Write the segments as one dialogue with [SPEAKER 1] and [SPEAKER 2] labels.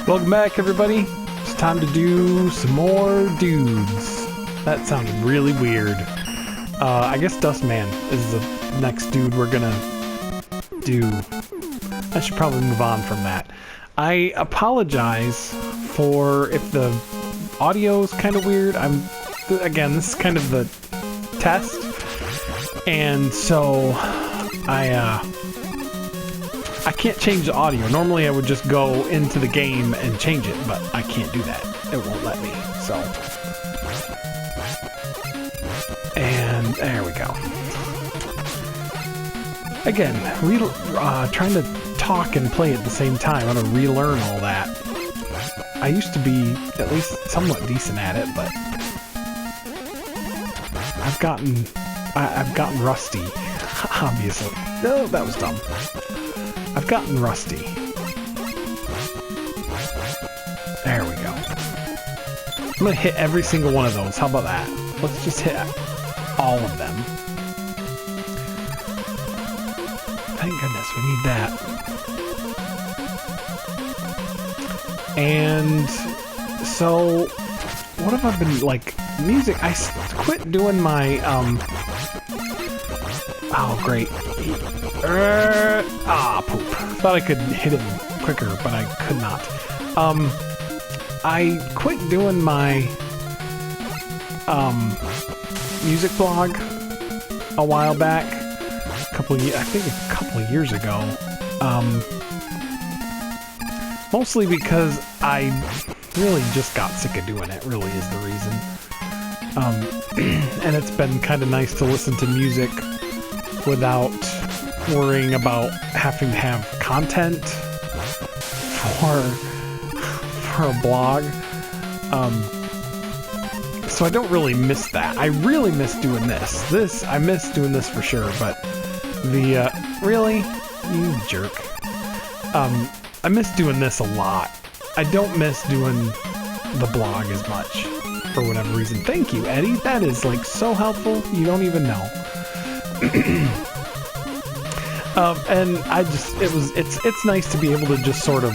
[SPEAKER 1] Welcome back, everybody. It's time to do some more dudes. That sounded really weird. I guess Dustman is the next dude we're gonna do. I should probably move on from that. I apologize for if the audio is kind of weird. Again, this is kind of the test, and so I can't change the audio. Normally I would just go into the game and change it, but I can't do that. It won't let me, so. And there we go. Again, trying to talk and play at the same time. I'm gonna relearn all that. I used to be at least somewhat decent at it, but I've gotten rusty, obviously. No, that was dumb. I've gotten rusty. There we go. I'm gonna hit every single one of those. How about that? Let's just hit all of them. Thank goodness we need that. And so, what have I been, like, music? I quit doing my, oh, great. Poop. Thought I could hit him quicker, but I could not. I quit doing my music blog a while back. I think a couple of years ago. Mostly because I really just got sick of doing it, really is the reason. And it's been kind of nice to listen to music without worrying about having to have content for a blog. So I don't really miss that. I really miss doing this. I miss doing this for sure, but really? You jerk. I miss doing this a lot. I don't miss doing the blog as much for whatever reason. Thank you, Eddie. That is like so helpful. You don't even know. And it's nice to be able to just sort of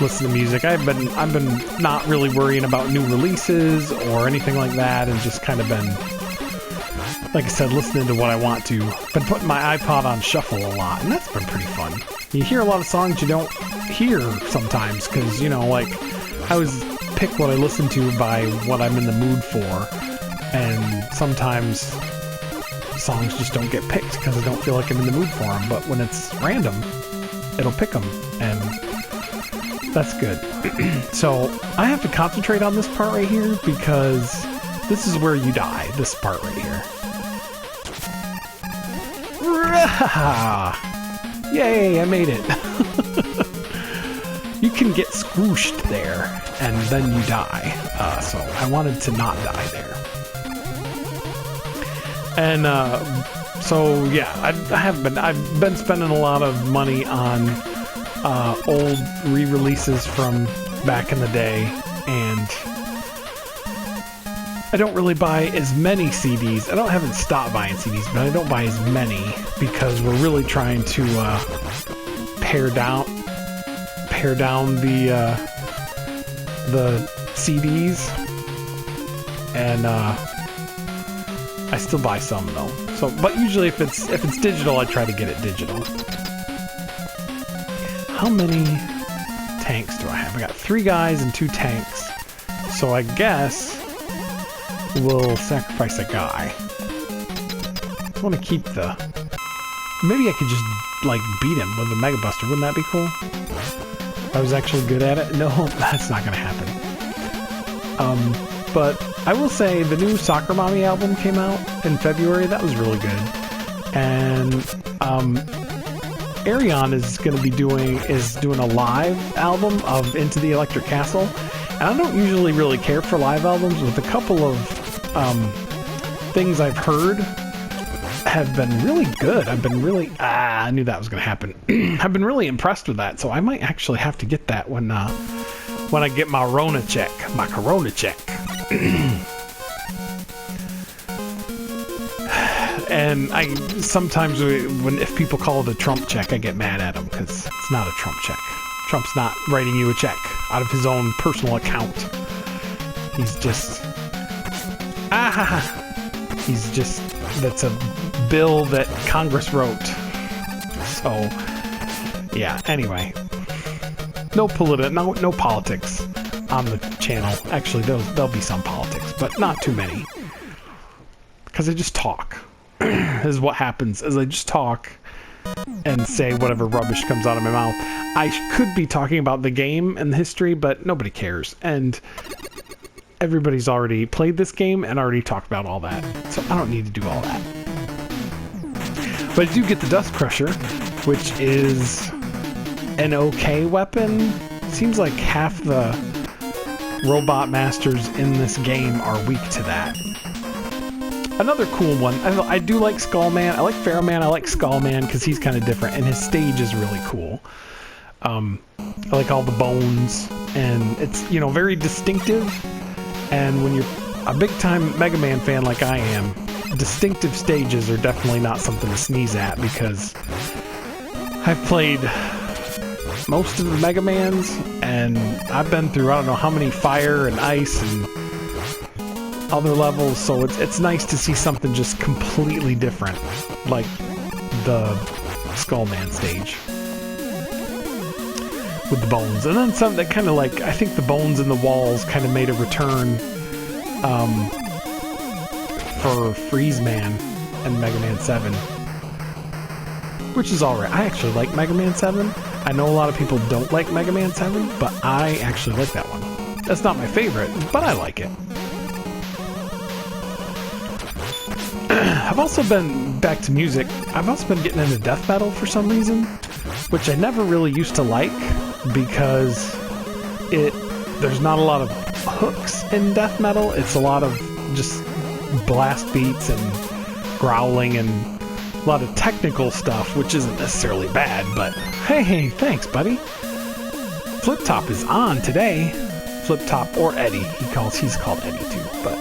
[SPEAKER 1] listen to music. I've been not really worrying about new releases or anything like that, and just kind of been, like I said, listening to what I want to. Been putting my iPod on shuffle a lot, and that's been pretty fun. You hear a lot of songs you don't hear sometimes, because, you know, like, I always pick what I listen to by what I'm in the mood for, and sometimes songs just don't get picked because I don't feel like I'm in the mood for them, but when it's random, it'll pick them, and that's good. So I have to concentrate on this part right here, because this is where you die, this part right here. Yay, I made it. You can get squooshed there, and then you die. So I wanted to not die there. And so yeah, I've been spending a lot of money on old re-releases from back in the day, and I don't really buy as many CDs. I haven't stopped buying CDs, but I don't buy as many because we're really trying to pare down the CDs, and I still buy some though. So, but usually if it's digital, I try to get it digital. How many tanks do I have? I got 3 guys and 2 tanks. So I guess we'll sacrifice a guy. I want to keep the... Maybe I could just, like, beat him with a Mega Buster. Wouldn't that be cool? If I was actually good at it? No, that's not going to happen. But I will say the new Soccer Mommy album came out in February. That was really good. And Arion is going to be doing a live album of Into the Electric Castle. And I don't usually really care for live albums, with a couple of things I've heard have been really good. I've been really... I knew that was going to happen. I've been really impressed with that, so I might actually have to get that when I get my Corona check. And I sometimes, if people call it a Trump check, I get mad at them, because it's not a Trump check. Trump's not writing you a check out of his own personal account. He's just... He's just... That's a bill that Congress wrote. So, yeah, anyway. No politics on the channel. Actually, there'll be some politics, but not too many. Because I just talk. This is what happens, is I just talk and say whatever rubbish comes out of my mouth. I could be talking about the game and the history, but nobody cares. And everybody's already played this game and already talked about all that. So I don't need to do all that. But I do get the Dust Crusher, which is an okay weapon. Seems like half the robot masters in this game are weak to that. Another cool one, I do like Skullman. I like Pharaohman. I like Skullman because he's kind of different, and his stage is really cool. I like all the bones, and it's, you know, very distinctive. And when you're a big-time Mega Man fan like I am, distinctive stages are definitely not something to sneeze at, because I've played most of the Mega Mans, and I've been through I don't know how many fire and ice and other levels, so it's nice to see something just completely different, like the Skullman stage with the bones. And then some that kind of like, I think the bones in the walls kind of made a return for Freeze Man and Mega Man 7, which is alright. I actually like Mega Man 7. I know a lot of people don't like Mega Man 7, but I actually like that one. That's not my favorite, but I like it. I've also been, back to music, I've also been getting into death metal for some reason, which I never really used to like, because there's not a lot of hooks in death metal. It's a lot of just blast beats and growling and a lot of technical stuff, which isn't necessarily bad, but hey, thanks, buddy. Flip Top is on today. Flip Top, or Eddie, he's called Eddie too, but...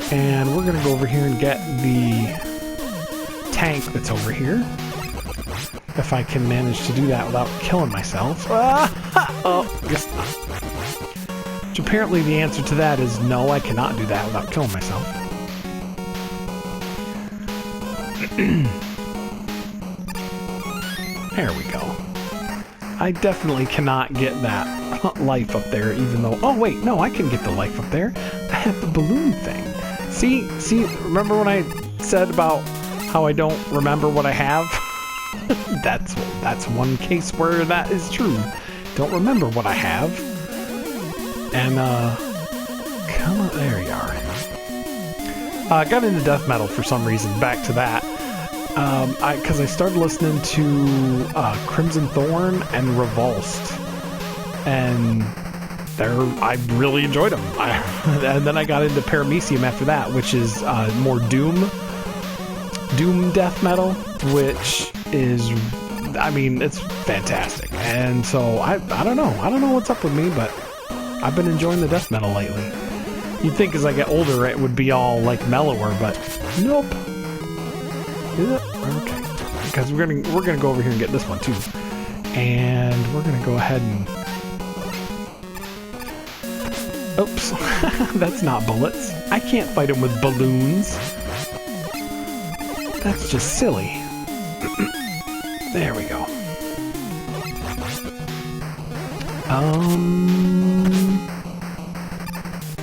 [SPEAKER 1] And we're gonna go over here and get the tank that's over here. If I can manage to do that without killing myself. Oh, guess not. Which apparently the answer to that is no, I cannot do that without killing myself. There we go. I definitely cannot get that life up there, even though... Oh, wait, no, I can get the life up there. I have the balloon thing. See, remember when I said about how I don't remember what I have? That's one case where that is true. Don't remember what I have. And, come on, there you are. I got into death metal for some reason, back to that. Because I started listening to Crimson Thorn and Revulsed. And... I really enjoyed them. And then I got into Paramecium after that, which is more Doom death metal, which is, I mean, it's fantastic. And so I don't know what's up with me, but I've been enjoying the death metal lately. You'd think as I get older it would be all like mellower, but nope. Okay, because we're gonna go over here and get this one too, and we're gonna go ahead and. Oops, that's not bullets. I can't fight him with balloons. That's just silly. There we go.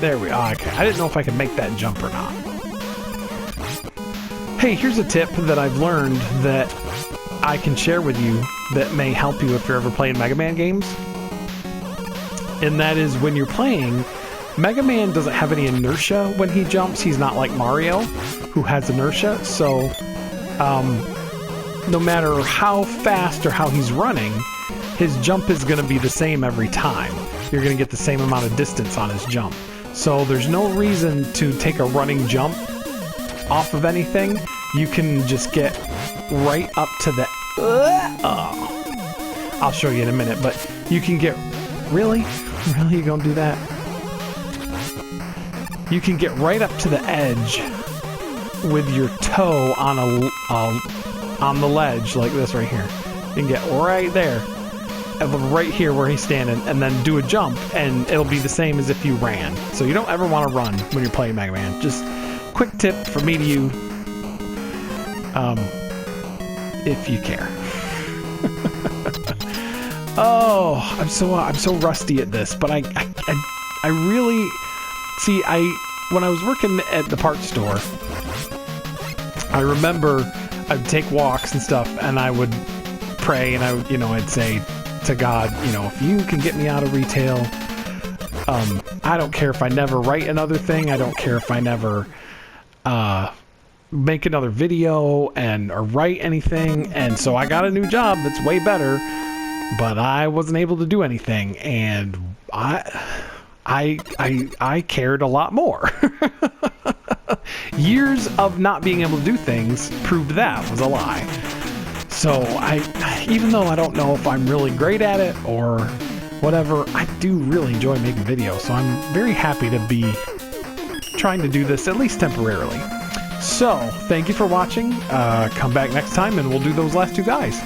[SPEAKER 1] There we are. Okay, I didn't know if I could make that jump or not. Hey, here's a tip that I've learned that I can share with you that may help you if you're ever playing Mega Man games. And that is, when you're playing, Mega Man doesn't have any inertia when he jumps. He's not like Mario, who has inertia. So, no matter how fast or how he's running, his jump is going to be the same every time. You're going to get the same amount of distance on his jump. So there's no reason to take a running jump off of anything. You can just get right up to the... I'll show you in a minute, but you can get... Really? Really? You gonna do that? You can get right up to the edge with your toe on the ledge like this right here. You can get right there. right here where he's standing, and then do a jump, and it'll be the same as if you ran. So you don't ever want to run when you're playing Mega Man. Just quick tip from me to you, if you care. Oh, I'm so rusty at this, but I really see. When I was working at the parts store, I remember I'd take walks and stuff, and I would pray, and I'd say to God, if you can get me out of retail, I don't care if I never write another thing. I don't care if I never make another video or write anything. And so I got a new job that's way better, but I wasn't able to do anything, and I cared a lot more. Years of not being able to do things proved that was a lie. So even though I don't know if I'm really great at it or whatever, I do really enjoy making videos. So I'm very happy to be trying to do this, at least temporarily. So thank you for watching. Come back next time and we'll do those last two guys.